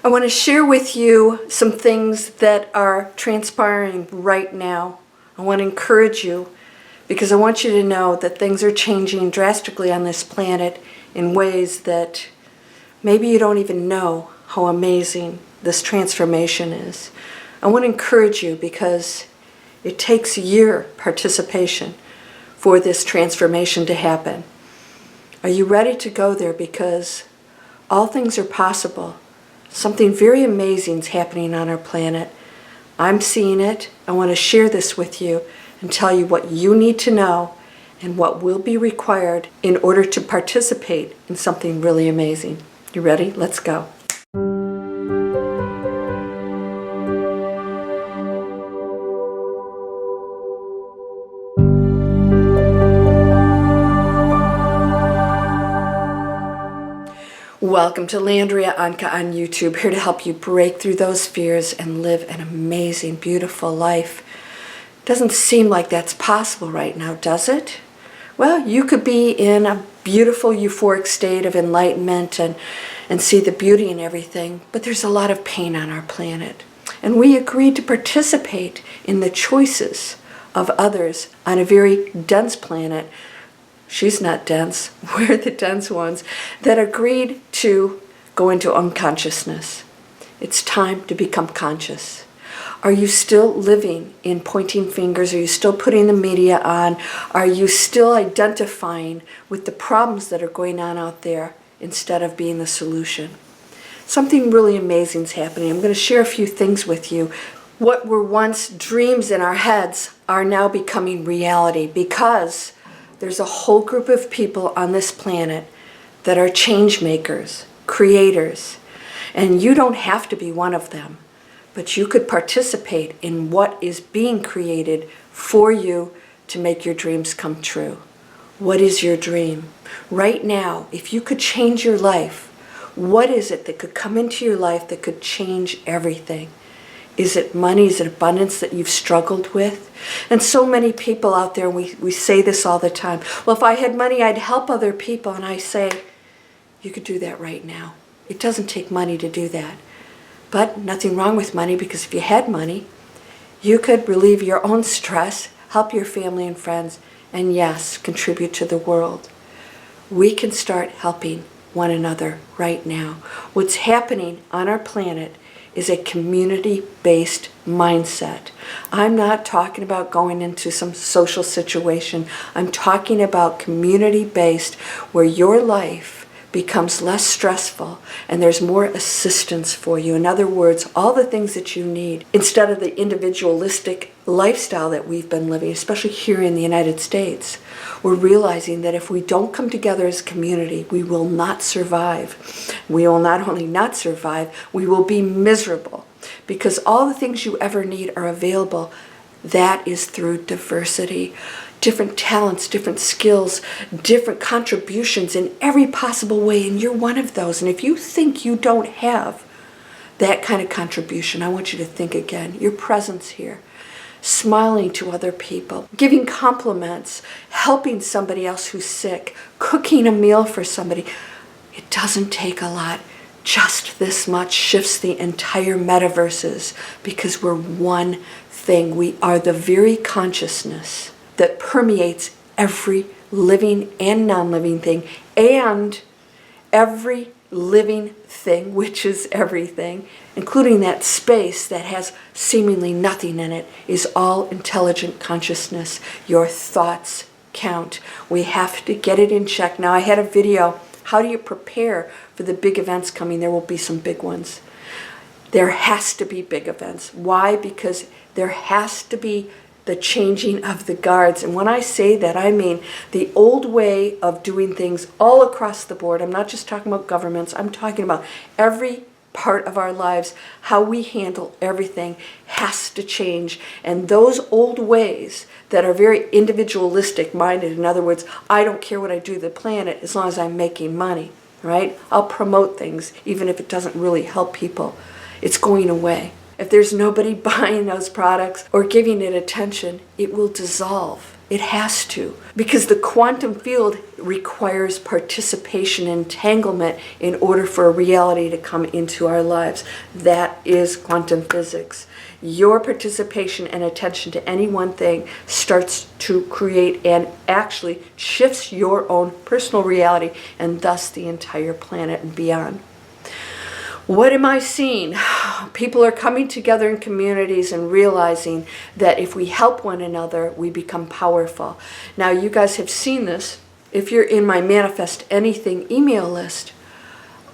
I want to share with you some things that are transpiring right now. I want to encourage you because I want you to know that things are changing drastically on this planet in ways that maybe you don't even know how amazing this transformation is. I want to encourage you because it takes your participation for this transformation to happen. Are you ready to go there? Because all things are possible. Something very amazing is happening on our planet. I'm seeing it. I want to share this with you and tell you what you need to know and what will be required in order to participate in something really amazing. You ready? Let's go. Welcome to Landria, Onkka on YouTube, here to help you break through those fears and live an amazing, beautiful life. Doesn't seem like that's possible right now, does it? Well, you could be in a beautiful, euphoric state of enlightenment and see the beauty in everything, but there's a lot of pain on our planet. And we agreed to participate in the choices of others on a very dense planet. She's not dense. We're the dense ones that agreed to go into unconsciousness. It's time to become conscious. Are you still living in pointing fingers? Are you still putting the media on? Are you still identifying with the problems that are going on out there instead of being the solution? Something really amazing is happening. I'm going to share a few things with you. What were once dreams in our heads are now becoming reality because there's a whole group of people on this planet that are change makers, creators, and you don't have to be one of them, but you could participate in what is being created for you to make your dreams come true. What is your dream? Right now, if you could change your life, what is it that could come into your life that could change everything? Is it money? Is it abundance that you've struggled with? And so many people out there, we say this all the time. Well, if I had money, I'd help other people. And I say, you could do that right now. It doesn't take money to do that. But nothing wrong with money, because if you had money, you could relieve your own stress, help your family and friends, and yes, contribute to the world. We can start helping one another right now. What's happening on our planet is a community-based mindset. I'm not talking about going into some social situation. I'm talking about community-based, where your life becomes less stressful and there's more assistance for you. In other words, all the things that you need, instead of the individualistic lifestyle that we've been living, especially here in the United States. We're realizing that if we don't come together as a community, we will not survive. We will not only not survive, we will be miserable, because all the things you ever need are available. That is through diversity, different talents, different skills, different contributions in every possible way, and you're one of those. And if you think you don't have that kind of contribution, I want you to think again. Your presence here, smiling to other people, giving compliments, helping somebody else who's sick, cooking a meal for somebody. It doesn't take a lot. Just this much shifts the entire metaverses, because we're one thing. We are the very consciousness that permeates every living and non-living thing, and every living thing, which is everything, including that space that has seemingly nothing in it, is all intelligent consciousness. Your thoughts count. We have to get it in check. Now, I had a video, how do you prepare for the big events coming? There will be some big ones. There has to be big events. Why? Because there has to be the changing of the guards. And when I say that, I mean the old way of doing things all across the board. I'm not just talking about governments. I'm talking about every part of our lives. How we handle everything has to change. And those old ways that are very individualistic minded, in other words, I don't care what I do to the planet as long as I'm making money, right? I'll promote things even if it doesn't really help people. It's going away. If there's nobody buying those products or giving it attention, it will dissolve. It has to, because the quantum field requires participation and entanglement in order for a reality to come into our lives. That is quantum physics. Your participation and attention to any one thing starts to create and actually shifts your own personal reality and thus the entire planet and beyond. What am I seeing? People are coming together in communities and realizing that if we help one another, we become powerful. Now, you guys have seen this. If you're in my Manifest Anything email list,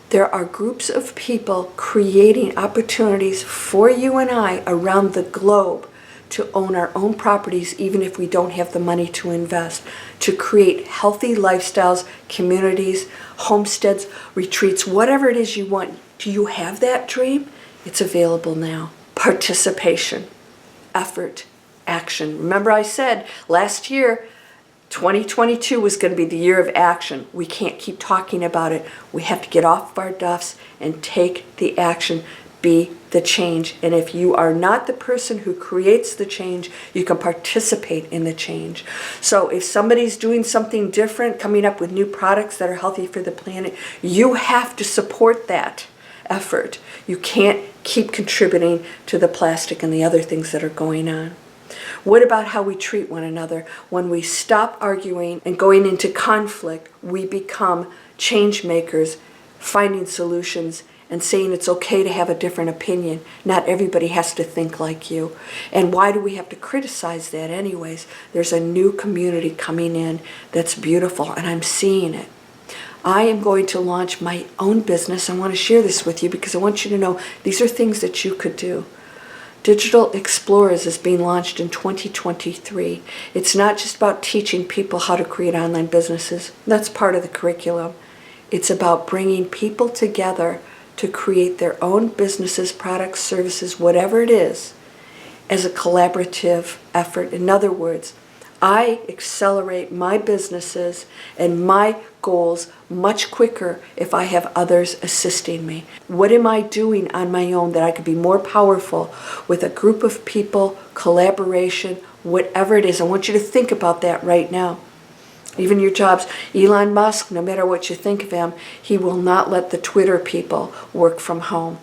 there are groups of people creating opportunities for you and I around the globe to own our own properties, even if we don't have the money to invest, to create healthy lifestyles, communities, homesteads, retreats, whatever it is you want. Do you have that dream? It's available now. Participation, effort, action. Remember I said last year, 2022 was going to be the year of action. We can't keep talking about it. We have to get off our duffs and take the action. Be the change. And if you are not the person who creates the change, you can participate in the change. So if somebody's doing something different, coming up with new products that are healthy for the planet, you have to support that effort. You can't keep contributing to the plastic and the other things that are going on. What about how we treat one another? When we stop arguing and going into conflict, we become change makers, finding solutions and saying it's okay to have a different opinion. Not everybody has to think like you. And why do we have to criticize that anyways? There's a new community coming in that's beautiful, and I'm seeing it. I am going to launch my own business. I want to share this with you because I want you to know these are things that you could do. Digital Explorers is being launched in 2023. It's not just about teaching people how to create online businesses. That's part of the curriculum. It's about bringing people together to create their own businesses, products, services, whatever it is, as a collaborative effort. In other words, I accelerate my businesses and my goals much quicker if I have others assisting me. What am I doing on my own that I could be more powerful with a group of people, collaboration, whatever it is? I want you to think about that right now. Even your jobs. Elon Musk, no matter what you think of him, he will not let the Twitter people work from home.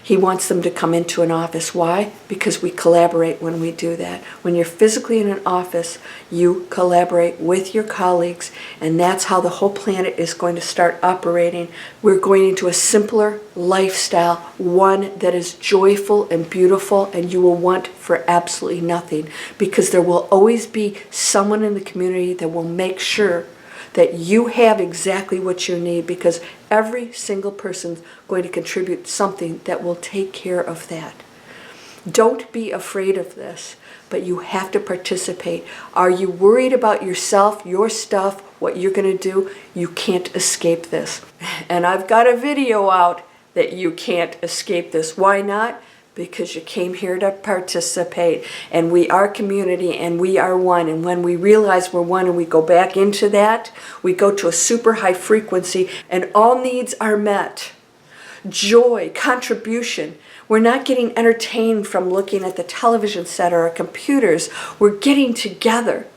He wants them to come into an office. Why? Because we collaborate when we do that. When you're physically in an office, you collaborate with your colleagues, and that's how the whole planet is going to start operating. We're going into a simpler lifestyle, one that is joyful and beautiful, and you will want for absolutely nothing, because there will always be someone in the community that will make sure that you have exactly what you need, because every single person's going to contribute something that will take care of that. Don't be afraid of this, but you have to participate. Are you worried about yourself, your stuff, what you're going to do? You can't escape this. And I've got a video out that you can't escape this. Why not? Because you came here to participate, and we are community, and we are one. And when we realize we're one and we go back into that, we go to a super high frequency and all needs are met. Joy, contribution. We're not getting entertained from looking at the television set or our computers. We're getting together.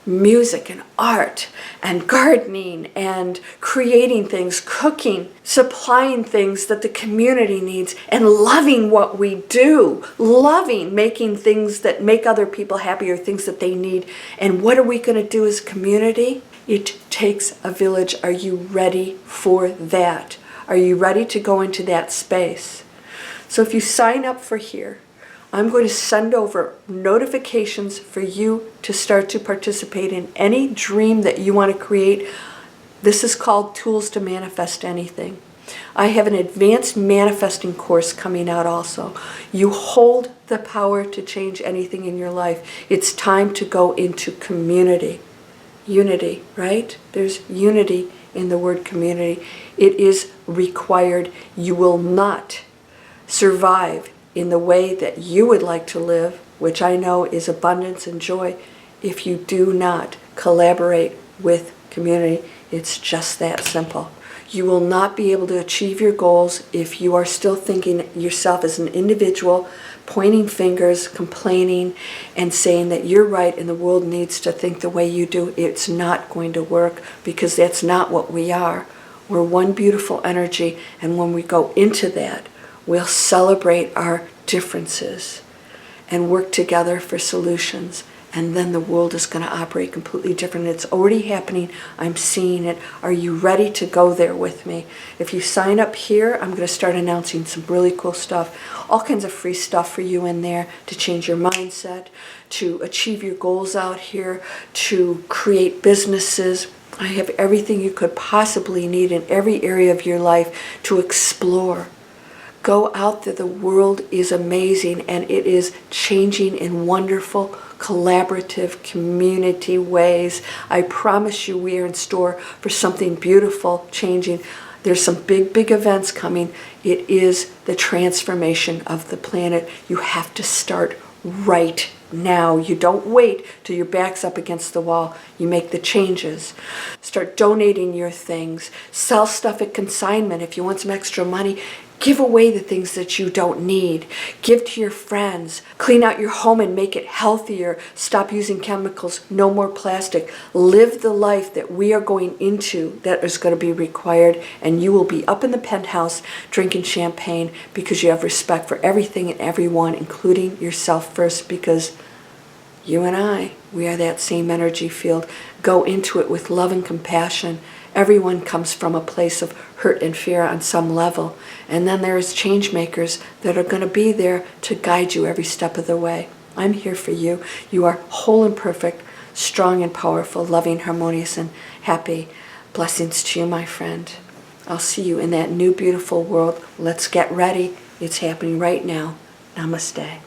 Music and art and gardening and creating things, cooking, supplying things that the community needs, and loving what we do, loving making things that make other people happy or things that they need. And what are we going to do as a community? It takes a village. Are you ready for that? Are you ready to go into that space? So if you sign up for here, I'm going to send over notifications for you to start to participate in any dream that you want to create. This is called Tools to Manifest Anything. I have an advanced manifesting course coming out also. You hold the power to change anything in your life. It's time to go into community. Unity, right? There's unity in the word community. It is required. You will not survive in the way that you would like to live, which I know is abundance and joy, if you do not collaborate with community. It's just that simple. You will not be able to achieve your goals if you are still thinking yourself as an individual, pointing fingers, complaining, and saying that you're right and the world needs to think the way you do. It's not going to work, because that's not what we are. We're one beautiful energy, and when we go into that, we'll celebrate our differences and work together for solutions. And then the world is going to operate completely different. It's already happening. I'm seeing it. Are you ready to go there with me? If you sign up here, I'm going to start announcing some really cool stuff. All kinds of free stuff for you in there to change your mindset, to achieve your goals out here, to create businesses. I have everything you could possibly need in every area of your life to explore. Go out there. The world is amazing, and it is changing in wonderful, collaborative, community ways. I promise you, we are in store for something beautiful changing. There's some big, big events coming. It is the transformation of the planet. You have to start right now. You don't wait till your back's up against the wall. You make the changes. Start donating your things. Sell stuff at consignment if you want some extra money. Give away the things that you don't need. Give to your friends. Clean out your home and make it healthier. Stop using chemicals. No more plastic. Live the life that we are going into that is going to be required, and you will be up in the penthouse drinking champagne because you have respect for everything and everyone, including yourself first, because you and I, we are that same energy field. Go into it with love and compassion. Everyone comes from a place of hurt and fear on some level. And then there's change makers that are going to be there to guide you every step of the way. I'm here for you. You are whole and perfect, strong and powerful, loving, harmonious, and happy. Blessings to you, my friend. I'll see you in that new beautiful world. Let's get ready. It's happening right now. Namaste.